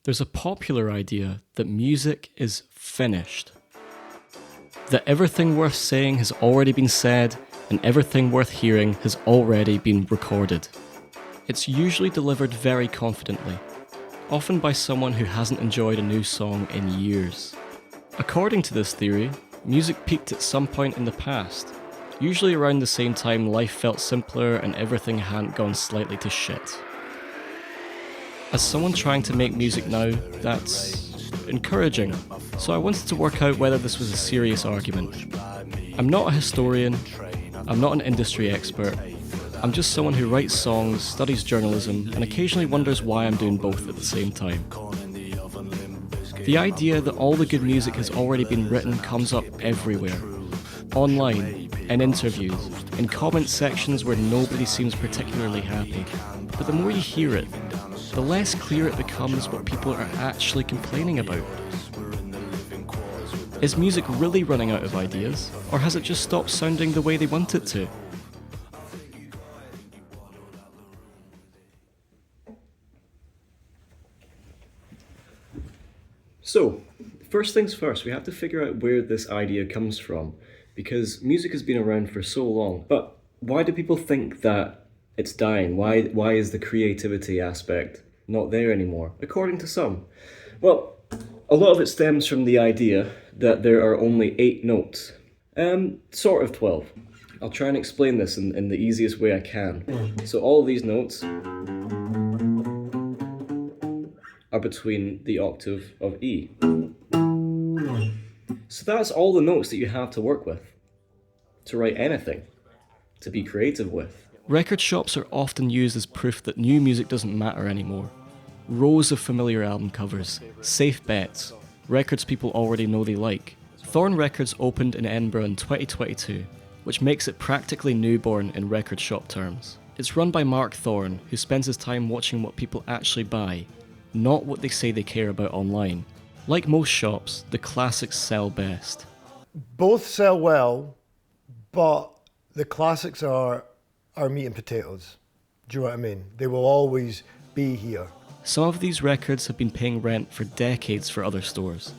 There's a popular idea that music is finished. That everything worth saying has already been said, and everything worth hearing has already been recorded. It's usually delivered very confidently, often by someone who hasn't enjoyed a new song in years. According to this theory, music peaked at some point in the past, usually around the same time life felt simpler and everything hadn't gone slightly to shit. As someone trying to make music now, that's encouraging, so I wanted to work out whether this was a serious argument. I'm not a historian, I'm not an industry expert, I'm just someone who writes songs, studies journalism, and occasionally wonders why I'm doing both at the same time. The idea that all the good music has already been written comes up everywhere. Online, in interviews, in comment sections where nobody seems particularly happy. But the more you hear it, the less clear it becomes what people are actually complaining about. Is music really running out of ideas, or has it just stopped sounding the way they want it to? So, first things first, we have to figure out where this idea comes from, because music has been around for so long. But why do people think that it's dying? Why is the creativity aspect not there anymore, according to some? Well, a lot of it stems from the idea that there are only 8 notes. Sort of 12. I'll try and explain this in the easiest way I can. So all of these notes are between the octave of E. So that's all the notes that you have to work with, to write anything, to be creative with. Record shops are often used as proof that new music doesn't matter anymore. Rows of familiar album covers, safe bets, records people already know they like. Thorn Records opened in Edinburgh in 2022, which makes it practically newborn in record shop terms. It's run by Mark Thorn, who spends his time watching what people actually buy, not what they say they care about online. Like most shops, the classics sell best. Both sell well, but the classics are meat and potatoes. Do you know what I mean? They will always be here. Some of these records have been paying rent for decades for other stores.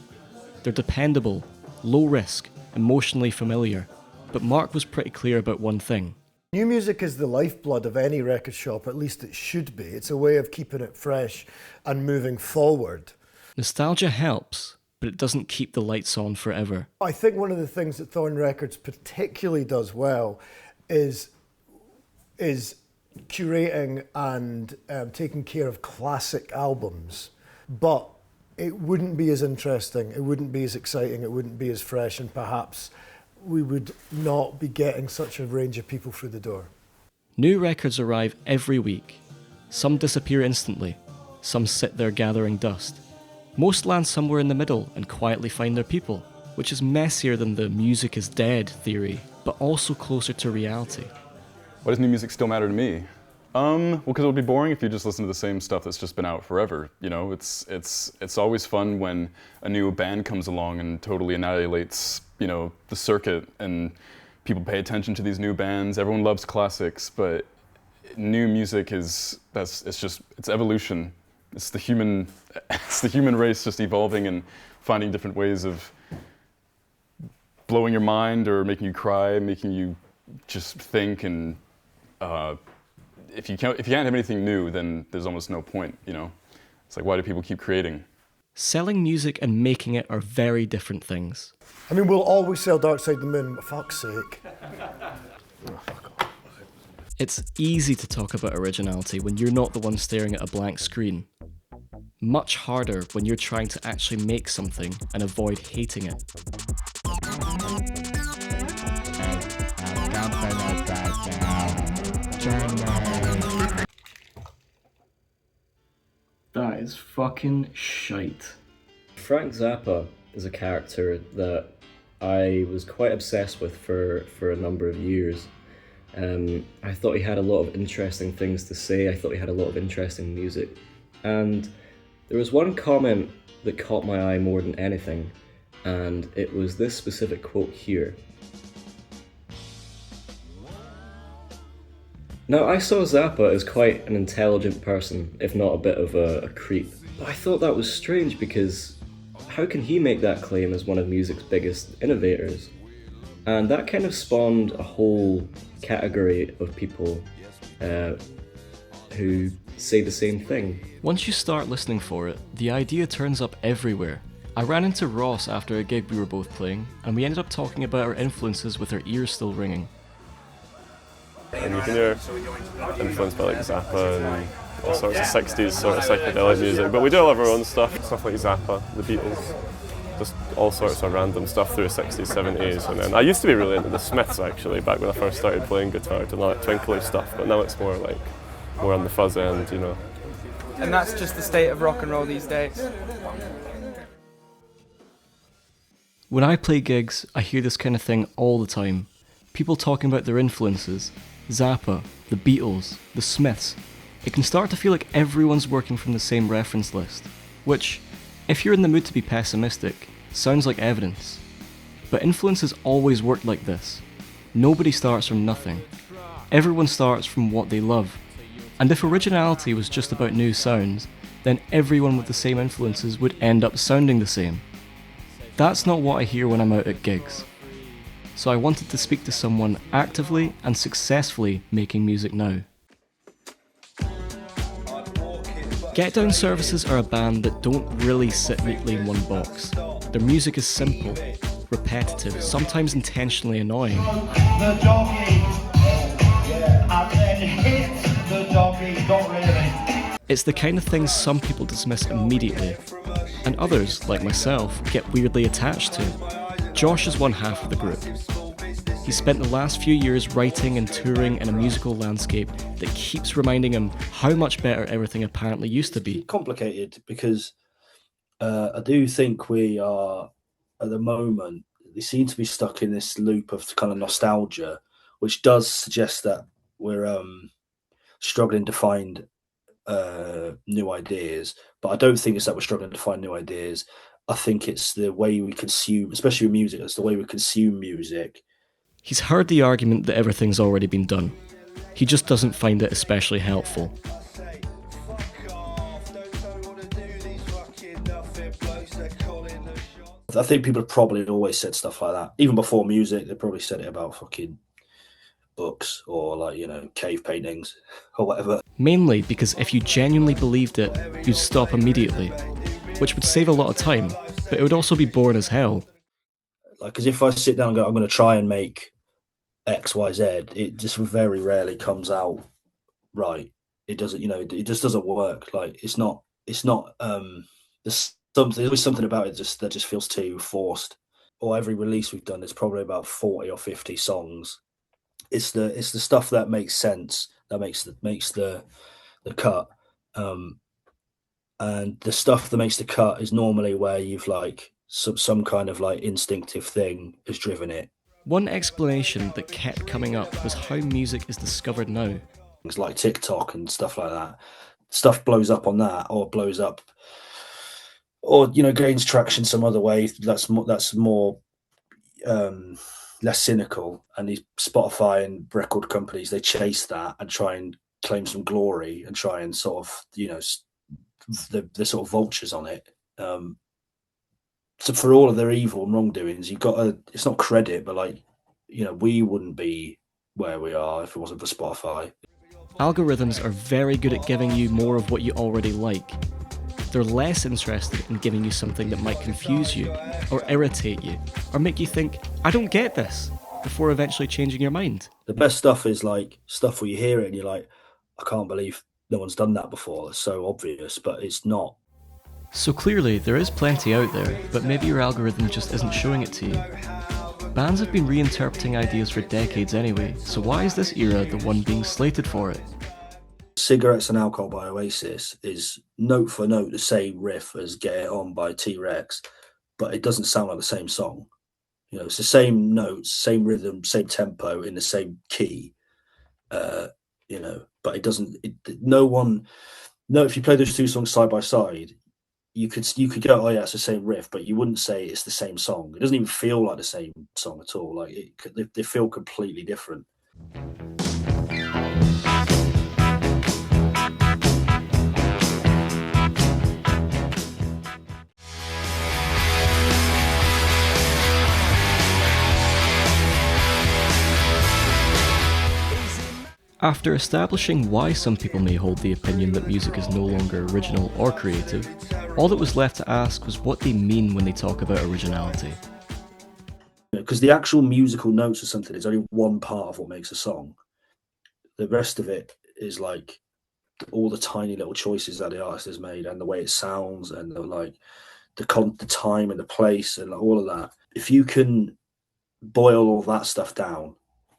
They're dependable, low risk, emotionally familiar, but Mark was pretty clear about one thing. New music is the lifeblood of any record shop, at least it should be. It's a way of keeping it fresh and moving forward. Nostalgia helps, but it doesn't keep the lights on forever. I think one of the things that Thorn Records particularly does well is curating and taking care of classic albums, but it wouldn't be as interesting, it wouldn't be as exciting, it wouldn't be as fresh, and perhaps we would not be getting such a range of people through the door. New records arrive every week. Some disappear instantly, some sit there gathering dust. Most land somewhere in the middle and quietly find their people, which is messier than the music is dead theory, but also closer to reality. Why does new music still matter to me? Well, because it would be boring if you just listen to the same stuff that's just been out forever. You know, it's always fun when a new band comes along and totally annihilates, you know, the circuit, and people pay attention to these new bands. Everyone loves classics, but new music it's evolution. It's the human race just evolving and finding different ways of blowing your mind or making you cry, making you just think. And if you can't have anything new, then there's almost no point, you know? It's like, why do people keep creating? Selling music and making it are very different things. I mean, we'll always sell Dark Side of the Moon, but fuck's sake. Oh, fuck off. It's easy to talk about originality when you're not the one staring at a blank screen. Much harder when you're trying to actually make something and avoid hating it. That is fucking shite. Frank Zappa is a character that I was quite obsessed with for a number of years. I thought he had a lot of interesting things to say, I thought he had a lot of interesting music. And there was one comment that caught my eye more than anything, and it was this specific quote here. Now, I saw Zappa as quite an intelligent person, if not a bit of a creep. I thought that was strange because how can he make that claim as one of music's biggest innovators? And that kind of spawned a whole category of people who say the same thing. Once you start listening for it, the idea turns up everywhere. I ran into Ross after a gig we were both playing, and we ended up talking about our influences with our ears still ringing. And you can hear influenced by like Zappa and all sorts of 60s sort of psychedelic music, but we do all of our own stuff like Zappa, the Beatles, just all sorts of random stuff through the 60s, 70s. And then I used to be really into the Smiths actually, back when I first started playing guitar, to like twinkly stuff, but now it's more on the fuzz end, you know. And that's just the state of rock and roll these days. When I play gigs, I hear this kind of thing all the time. People talking about their influences. Zappa, the Beatles, the Smiths. It can start to feel like everyone's working from the same reference list, which, if you're in the mood to be pessimistic, sounds like evidence. But influence has always worked like this. Nobody starts from nothing. Everyone starts from what they love. And if originality was just about new sounds, then everyone with the same influences would end up sounding the same. That's not what I hear when I'm out at gigs. So I wanted to speak to someone actively and successfully making music now. Getdown Services are a band that don't really sit neatly in one box. Their music is simple, repetitive, sometimes intentionally annoying. It's the kind of thing some people dismiss immediately, and others, like myself, get weirdly attached to. Josh is one half of the group. He spent the last few years writing and touring in a musical landscape that keeps reminding him how much better everything apparently used to be. Complicated because I do think we are, at the moment, they seem to be stuck in this loop of kind of nostalgia, which does suggest that we're struggling to find new ideas. But I don't think it's that we're struggling to find new ideas. I think it's the way we consume, especially with music, it's the way we consume music. He's heard the argument that everything's already been done. He just doesn't find it especially helpful. I think people have probably always said stuff like that. Even before music, they probably said it about fucking books or cave paintings or whatever. Mainly because if you genuinely believed it, you'd stop immediately, which would save a lot of time, but it would also be boring as hell. Because if I sit down and go, I'm going to try and make X, Y, Z, it just very rarely comes out right. It doesn't, it just doesn't work. There's always something about it that just feels too forced. Or every release we've done, there's probably about 40 or 50 songs. It's the stuff that makes sense, that makes the cut. And the stuff that makes the cut is normally where you've some kind of instinctive thing has driven it. One explanation that kept coming up was how music is discovered now. Things like TikTok and stuff like that. Stuff blows up on that, or blows up, or gains traction some other way. That's more less cynical. And these Spotify and record companies, they chase that and try and claim some glory and try and sort of the sort of vultures on it. So for all of their evil and wrongdoings, it's not credit, but we wouldn't be where we are if it wasn't for Spotify. Algorithms are very good at giving you more of what you already like. They're less interested in giving you something that might confuse you, or irritate you, or make you think, I don't get this, before eventually changing your mind. The best stuff is stuff where you hear it and you're like, I can't believe no one's done that before. It's so obvious, but it's not. So clearly, there is plenty out there, but maybe your algorithm just isn't showing it to you. Bands have been reinterpreting ideas for decades anyway, so why is this era the one being slated for it? Cigarettes and Alcohol by Oasis is note for note the same riff as Get It On by T-Rex, but it doesn't sound like the same song. It's the same notes, same rhythm, same tempo in the same key, but it doesn't, if you play those two songs side by side, you could go, oh yeah, it's the same riff, but you wouldn't say it's the same song. It doesn't even feel like the same song at all. They feel completely different. After establishing why some people may hold the opinion that music is no longer original or creative, all that was left to ask was what they mean when they talk about originality. Because the actual musical notes of something is only one part of what makes a song. The rest of it is like all the tiny little choices that the artist has made, and the way it sounds, and the time and the place, and all of that. If you can boil all that stuff down,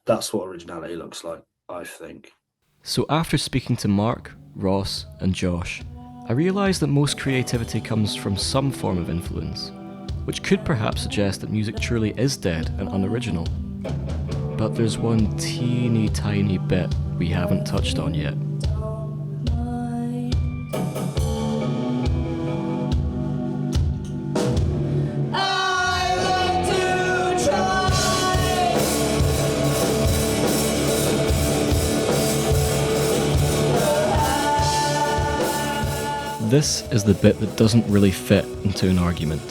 that's what originality looks like, I think. So after speaking to Mark, Ross, and Josh, I realised that most creativity comes from some form of influence, which could perhaps suggest that music truly is dead and unoriginal. But there's one teeny tiny bit we haven't touched on yet. This is the bit that doesn't really fit into an argument.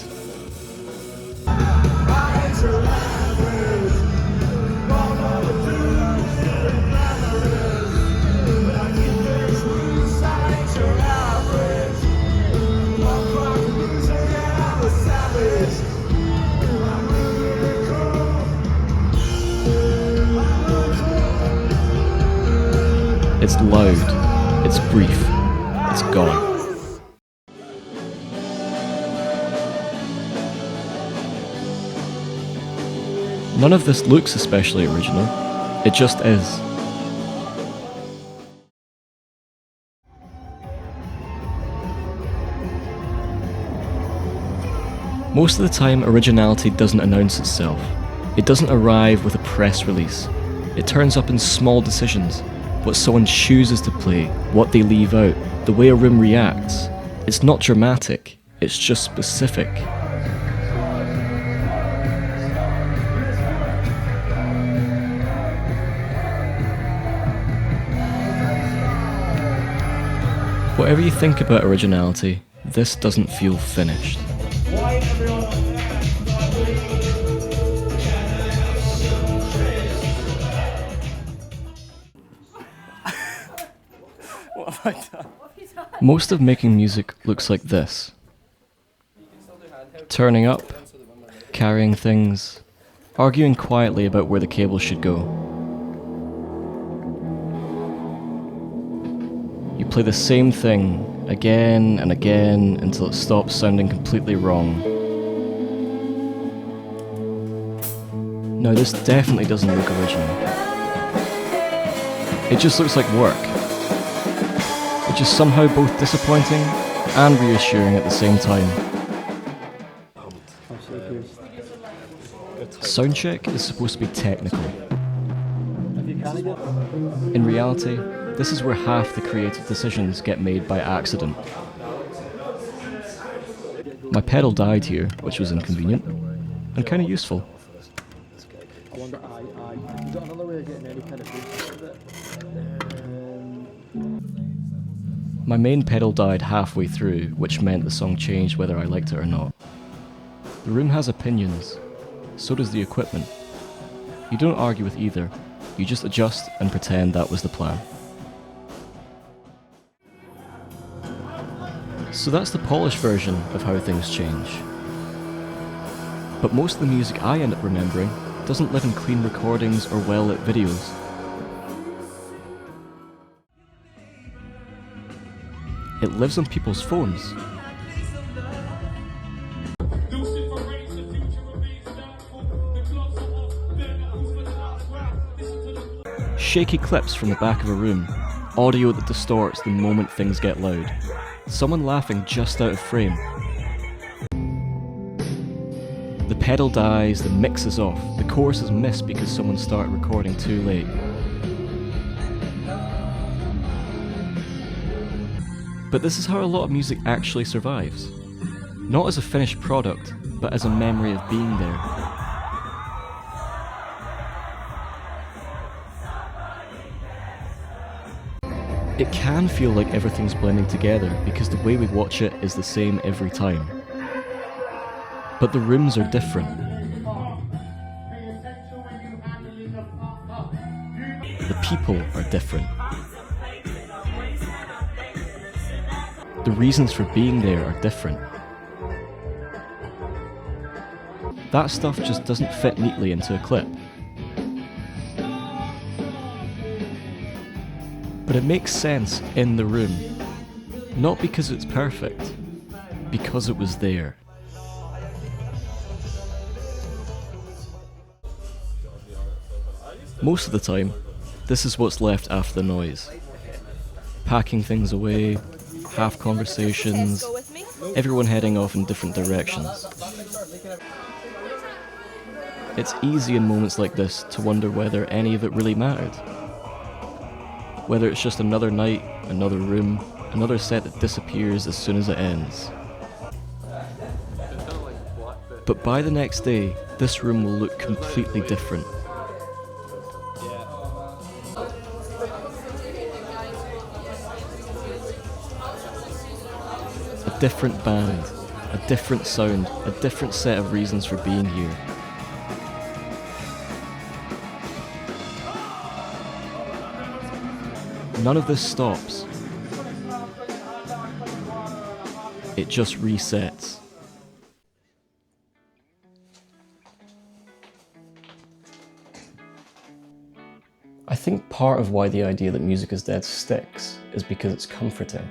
It's loud, it's brief, it's gone. None of this looks especially original, it just is. Most of the time, originality doesn't announce itself. It doesn't arrive with a press release. It turns up in small decisions. What someone chooses to play, what they leave out, the way a room reacts. It's not dramatic, it's just specific. Whatever you think about originality, this doesn't feel finished. What have I done? Most of making music looks like this. Turning up, carrying things, arguing quietly about where the cable should go. You play the same thing again and again until it stops sounding completely wrong. Now this definitely doesn't look original. It just looks like work, which is somehow both disappointing and reassuring at the same time. Soundcheck is supposed to be technical. In reality, this is where half the creative decisions get made by accident. My pedal died here, which was inconvenient, and kind of useful. My main pedal died halfway through, which meant the song changed whether I liked it or not. The room has opinions, so does the equipment. You don't argue with either, you just adjust and pretend that was the plan. So that's the polished version of how things change. But most of the music I end up remembering doesn't live in clean recordings or well-lit videos. It lives on people's phones. Shaky clips from the back of a room, audio that distorts the moment things get loud, someone laughing just out of frame. The pedal dies, the mix is off, the chorus is missed because someone started recording too late. But this is how a lot of music actually survives. Not as a finished product, but as a memory of being there. It can feel like everything's blending together because the way we watch it is the same every time. But the rooms are different. The people are different. The reasons for being there are different. That stuff just doesn't fit neatly into a clip. But it makes sense in the room. Not because it's perfect, because it was there. Most of the time, this is what's left after the noise. Packing things away, half conversations, everyone heading off in different directions. It's easy in moments like this to wonder whether any of it really mattered. Whether it's just another night, another room, another set that disappears as soon as it ends. But by the next day, this room will look completely different. A different band, a different sound, a different set of reasons for being here. None of this stops. It just resets. I think part of why the idea that music is dead sticks is because it's comforting.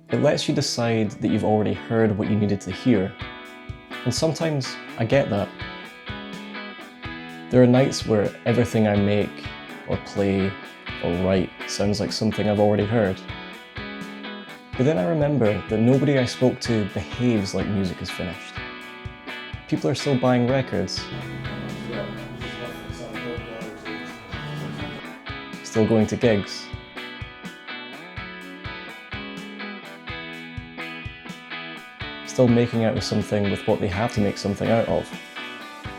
It lets you decide that you've already heard what you needed to hear. And sometimes I get that. There are nights where everything I make, or play, or write sounds like something I've already heard. But then I remember that nobody I spoke to behaves like music is finished. People are still buying records. Still going to gigs. Still making out of something with what they have to make something out of.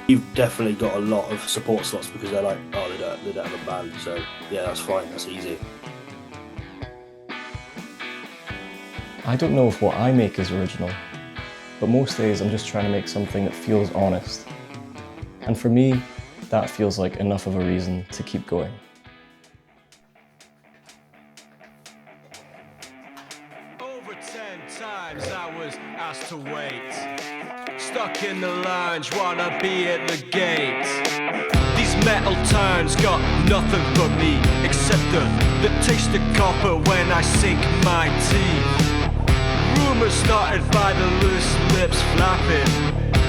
You've definitely got a lot of support slots because they're like, oh, they don't have a band, so yeah, that's fine, that's easy. I don't know if what I make is original, but most days I'm just trying to make something that feels honest. And for me, that feels like enough of a reason to keep going. Over 10 times I was asked to wait. Stuck in the lounge, wanna be at the gate. These metal towns got nothing for me except the taste of copper when I sink my teeth. Rumors started by the loose lips flapping.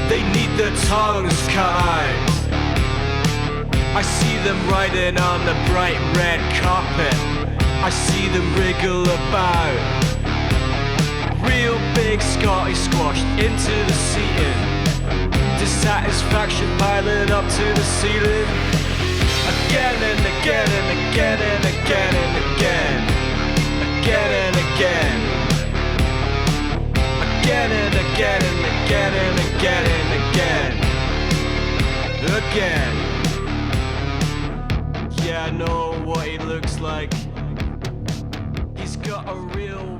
They need their tongues cut out. I see them riding on the bright red carpet. I see them wriggle about. Real big Scotty squashed into the seating. Dissatisfaction piling up to the ceiling. Again and again and again and again and again. Again and again. Again and again and again and again and again. Again. Yeah, I know what he looks like. He's got a real